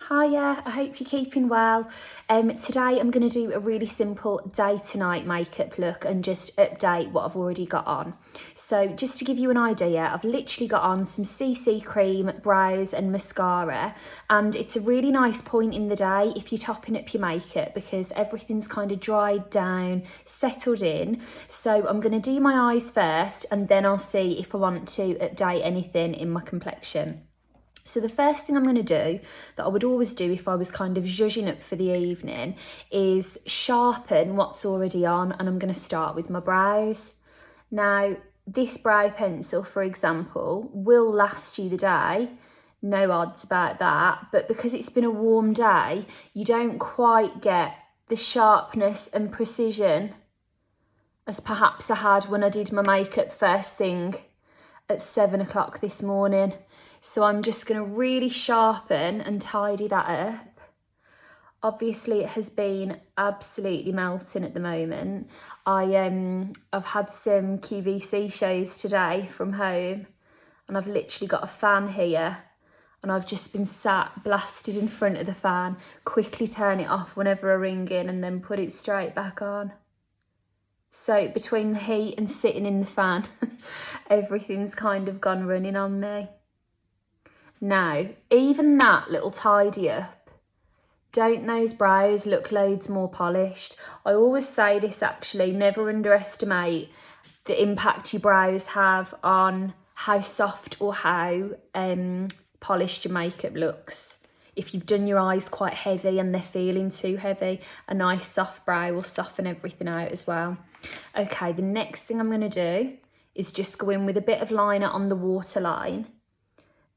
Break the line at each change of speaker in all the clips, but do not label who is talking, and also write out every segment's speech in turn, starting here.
Hiya, I hope you're keeping well. Today I'm going to do a really simple day to night makeup look and just update what I've already got on. So just to give you an idea, I've literally got on some CC cream, brows and mascara, and it's a really nice point in the day if you're topping up your makeup because everything's kind of dried down, settled in. So I'm going to do my eyes first and then I'll see if I want to update anything in my complexion. So the first thing I'm going to do, that I would always do if I was kind of zhuzhing up for the evening, is sharpen what's already on, and I'm going to start with my brows. Now, this brow pencil, for example, will last you the day, no odds about that, but because it's been a warm day, you don't quite get the sharpness and precision as perhaps I had when I did my makeup first thing at 7 o'clock this morning. So I'm just going to really sharpen and tidy that up. Obviously it has been absolutely melting at the moment. I've had some QVC shows today from home and I've literally got a fan here and I've just been sat blasted in front of the fan, quickly turn it off whenever I ring in and then put it straight back on. So between the heat and sitting in the fan, everything's kind of gone running on me. Now, even that little tidy up, don't those brows look loads more polished? I always say this actually, never underestimate the impact your brows have on how soft or how polished your makeup looks. If you've done your eyes quite heavy and they're feeling too heavy, a nice soft brow will soften everything out as well. Okay, the next thing I'm going to do is just go in with a bit of liner on the waterline.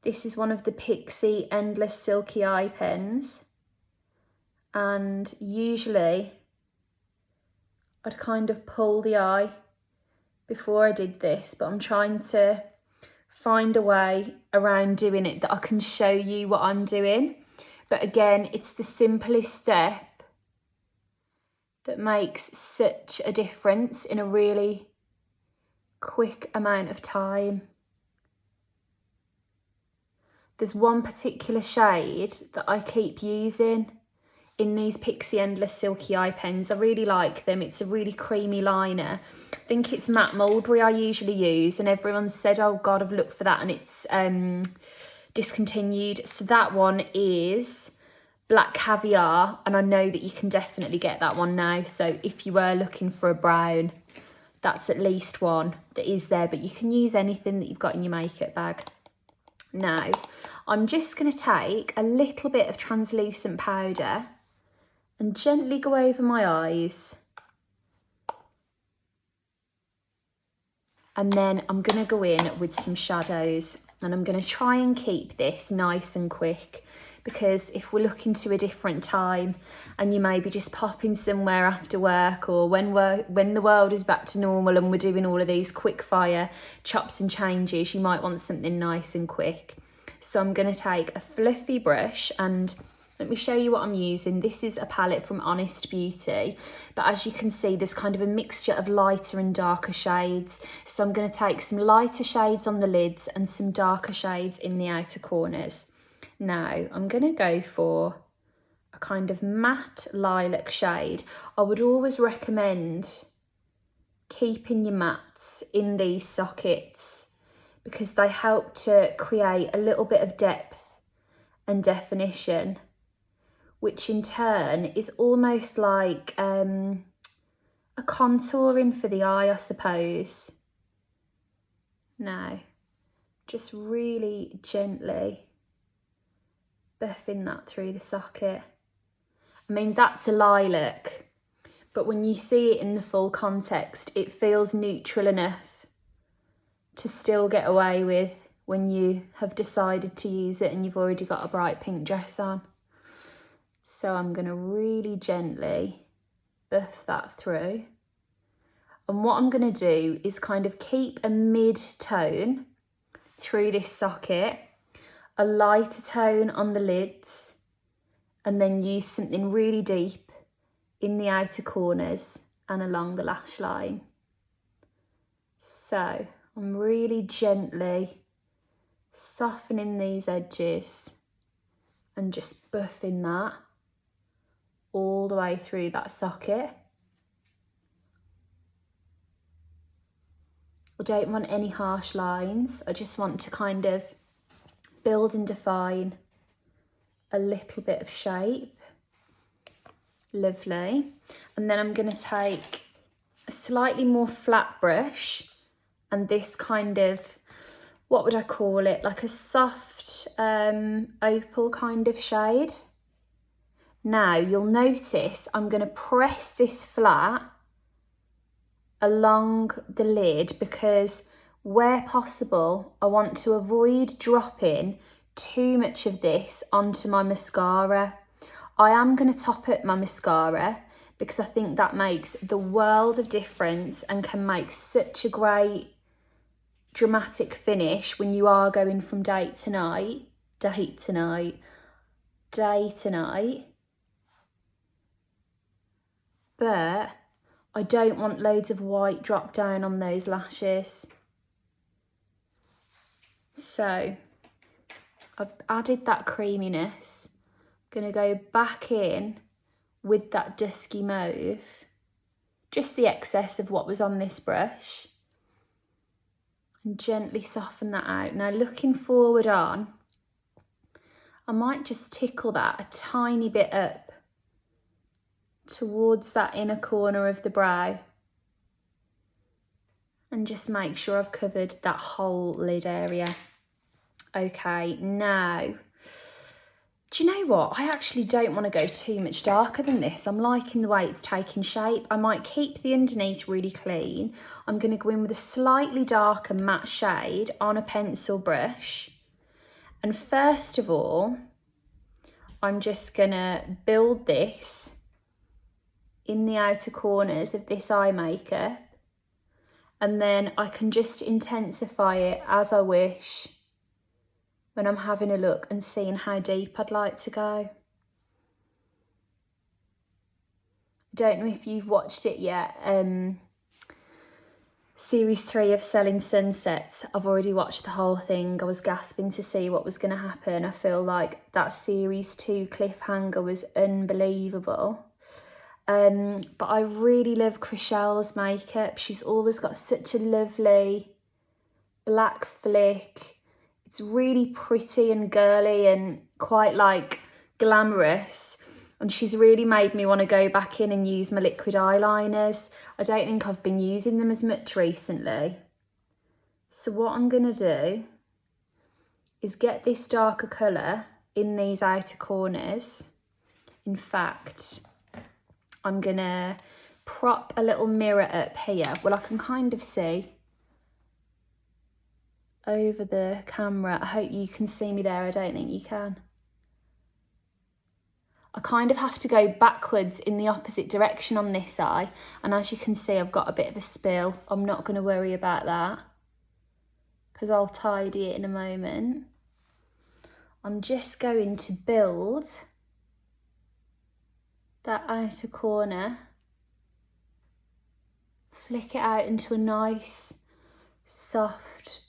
This is one of the Pixi Endless Silky eye pens, and usually I'd kind of pull the eye before I did this, but I'm trying to find a way around doing it that I can show you what I'm doing. But again, it's the simplest step that makes such a difference in a really quick amount of time. There's one particular shade that I keep using in these Pixi Endless Silky eye pens. I really like them. It's a really creamy liner. I think it's Matte Mulberry I usually use, and everyone said, oh God, I've looked for that and it's discontinued. So that one is Black Caviar, and I know that you can definitely get that one now. So if you were looking for a brown, that's at least one that is there, but you can use anything that you've got in your makeup bag. Now, I'm just going to take a little bit of translucent powder and gently go over my eyes. And then I'm going to go in with some shadows, and I'm going to try and keep this nice and quick, because if we're looking to a different time and you may be just popping somewhere after work, or when the world is back to normal and we're doing all of these quick fire chops and changes, you might want something nice and quick. So I'm going to take a fluffy brush, and let me show you what I'm using. This is a palette from Honest Beauty, but as you can see, there's kind of a mixture of lighter and darker shades. So I'm going to take some lighter shades on the lids and some darker shades in the outer corners. Now, I'm going to go for a kind of matte lilac shade. I would always recommend keeping your mattes in these sockets because they help to create a little bit of depth and definition, which in turn is almost like a contouring for the eye, I suppose. Now, just really gently buffing that through the socket. I mean, that's a lilac, but when you see it in the full context, it feels neutral enough to still get away with when you have decided to use it and you've already got a bright pink dress on. So I'm going to really gently buff that through. And what I'm going to do is kind of keep a mid-tone through this socket, a lighter tone on the lids, and then use something really deep in the outer corners and along the lash line. So I'm really gently softening these edges and just buffing that all the way through that socket. I don't want any harsh lines. I just want to kind of build and define a little bit of shape. Lovely. And then I'm going to take a slightly more flat brush and this kind of, what would I call it? Like a soft opal kind of shade. Now you'll notice I'm going to press this flat along the lid because where possible, I want to avoid dropping too much of this onto my mascara. I am going to top up my mascara because I think that makes the world of difference and can make such a great dramatic finish when you are going from day to night. But I don't want loads of white drop down on those lashes. So I've added that creaminess. I'm going to go back in with that dusky mauve, just the excess of what was on this brush, and gently soften that out. Now looking forward on, I might just tickle that a tiny bit up towards that inner corner of the brow and just make sure I've covered that whole lid area. Okay, now, do you know what? I actually don't want to go too much darker than this. I'm liking the way it's taking shape. I might keep the underneath really clean. I'm going to go in with a slightly darker matte shade on a pencil brush. And first of all, I'm just going to build this in the outer corners of this eye makeup, and then I can just intensify it as I wish when I'm having a look and seeing how deep I'd like to go. I don't know if you've watched it yet, series 3 of Selling Sunset. I've already watched the whole thing. I was gasping to see what was going to happen. I feel like that series 2 cliffhanger was unbelievable. But I really love Chrishell's makeup. She's always got such a lovely black flick. It's really pretty and girly and quite like glamorous. And she's really made me want to go back in and use my liquid eyeliners. I don't think I've been using them as much recently. So what I'm going to do is get this darker colour in these outer corners. In fact, I'm going to prop a little mirror up here. Well, I can kind of see over the camera. I hope you can see me there. I don't think you can. I kind of have to go backwards in the opposite direction on this eye. And as you can see, I've got a bit of a spill. I'm not going to worry about that because I'll tidy it in a moment. I'm just going to build that outer corner, flick it out into a nice soft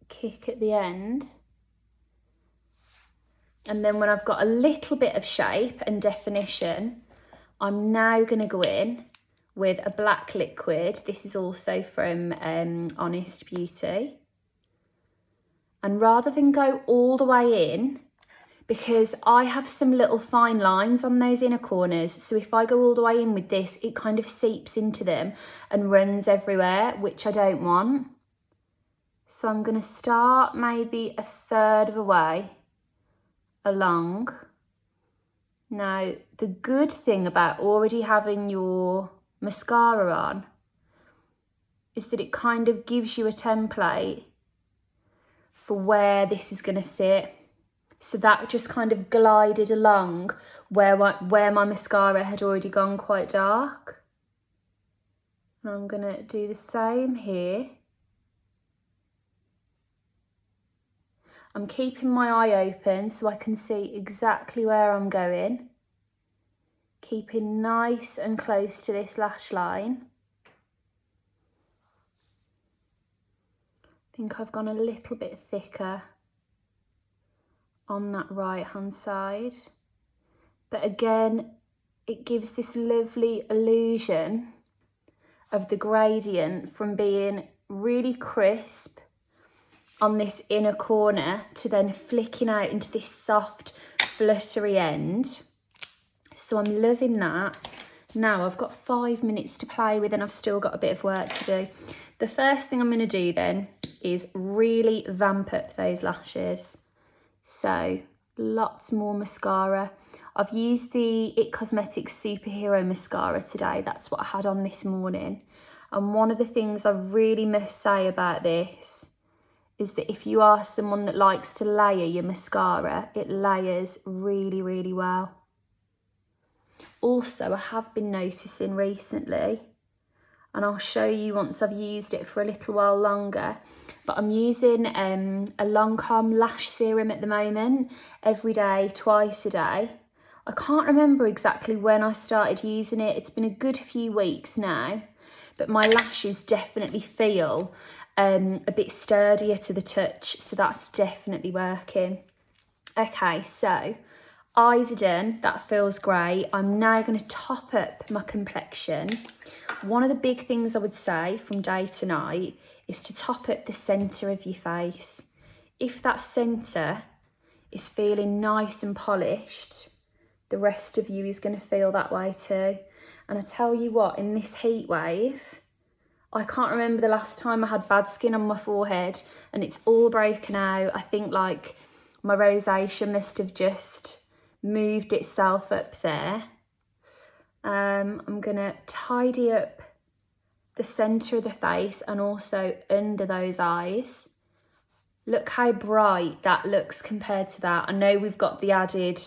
kick at the end, and then when I've got a little bit of shape and definition, I'm now going to go in with a black liquid. This is also from Honest Beauty, and rather than go all the way in, because I have some little fine lines on those inner corners, so if I go all the way in with this, it kind of seeps into them and runs everywhere, which I don't want. So I'm going to start maybe a third of the way along. Now, the good thing about already having your mascara on is that it kind of gives you a template for where this is going to sit. So that just kind of glided along where my mascara had already gone quite dark. And I'm going to do the same here. I'm keeping my eye open so I can see exactly where I'm going. Keeping nice and close to this lash line. I think I've gone a little bit thicker on that right hand side. But again, it gives this lovely illusion of the gradient from being really crisp on this inner corner to then flicking out into this soft, fluttery end. So I'm loving that. Now I've got 5 minutes to play with and I've still got a bit of work to do. The first thing I'm going to do then is really vamp up those lashes. So lots more mascara. I've used the It Cosmetics Superhero Mascara today. That's what I had on this morning. And one of the things I really must say about this is that if you are someone that likes to layer your mascara, it layers really, really well. Also, I have been noticing recently, and I'll show you once I've used it for a little while longer, but I'm using a Lancome Lash Serum at the moment, every day, twice a day. I can't remember exactly when I started using it. It's been a good few weeks now, but my lashes definitely feel a bit sturdier to the touch, so that's definitely working. Okay, so eyes are done, that feels great. I'm now going to top up my complexion. One of the big things I would say from day to night is to top up the centre of your face. If that centre is feeling nice and polished, the rest of you is going to feel that way too. And I tell you what, in this heat wave, I can't remember the last time I had bad skin on my forehead and it's all broken out. I think like my rosacea must have just moved itself up there. I'm gonna tidy up the centre of the face and also under those eyes. Look how bright that looks compared to that. I know we've got the added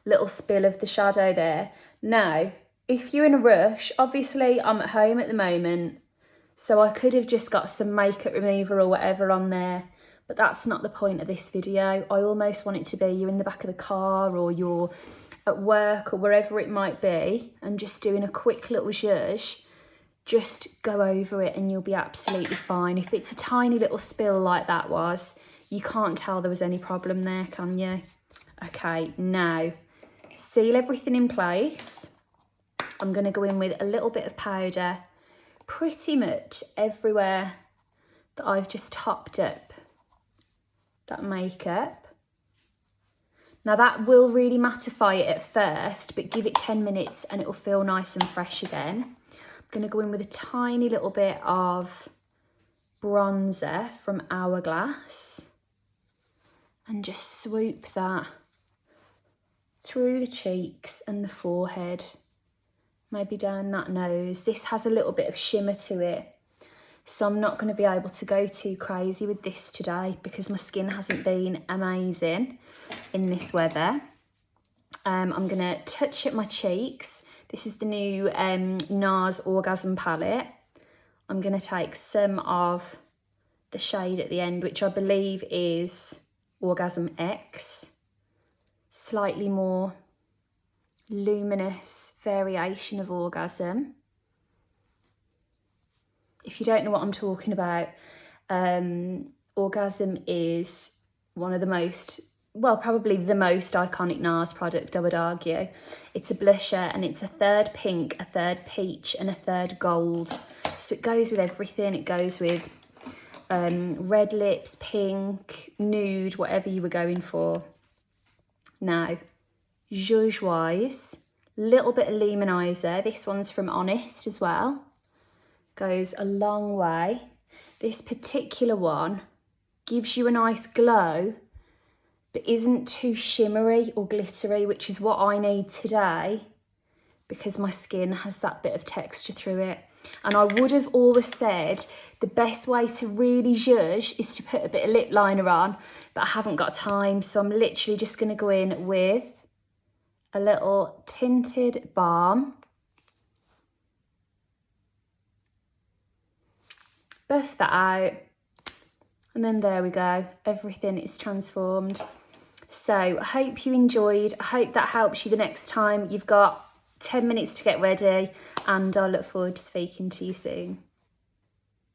little spill of the shadow there. Now, if you're in a rush, obviously I'm at home at the moment, so I could have just got some makeup remover or whatever on there, but that's not the point of this video. I almost want it to be you're in the back of the car or you're at work or wherever it might be and just doing a quick little zhuzh. Just go over it and you'll be absolutely fine. If it's a tiny little spill like that was, you can't tell there was any problem there, can you? Okay, now seal everything in place. I'm going to go in with a little bit of powder pretty much everywhere that I've just topped up that makeup. Now that will really mattify it at first, but give it 10 minutes and it will feel nice and fresh again. I'm going to go in with a tiny little bit of bronzer from Hourglass and just swoop that through the cheeks and the forehead, maybe down that nose. This has a little bit of shimmer to it, so I'm not going to be able to go too crazy with this today because my skin hasn't been amazing in this weather. I'm going to touch up my cheeks. This is the new NARS Orgasm palette. I'm going to take some of the shade at the end, which I believe is Orgasm X. Slightly more luminous variation of Orgasm. If you don't know what I'm talking about, Orgasm is one of the most, well, probably the most iconic NARS product, I would argue. It's a blusher and it's a third pink, a third peach and a third gold. So it goes with everything. It goes with red lips, pink, nude, whatever you were going for. Now, zhuzh-wise, little bit of luminizer. This one's from Honest as well. Goes a long way. This particular one gives you a nice glow, but isn't too shimmery or glittery, which is what I need today because my skin has that bit of texture through it. And I would have always said the best way to really zhuzh is to put a bit of lip liner on, but I haven't got time, so I'm literally just going to go in with a little tinted balm. Buff that out, and then there we go. Everything is transformed. So I hope you enjoyed. I hope that helps you the next time. You've got 10 minutes to get ready, and I look forward to speaking to you soon.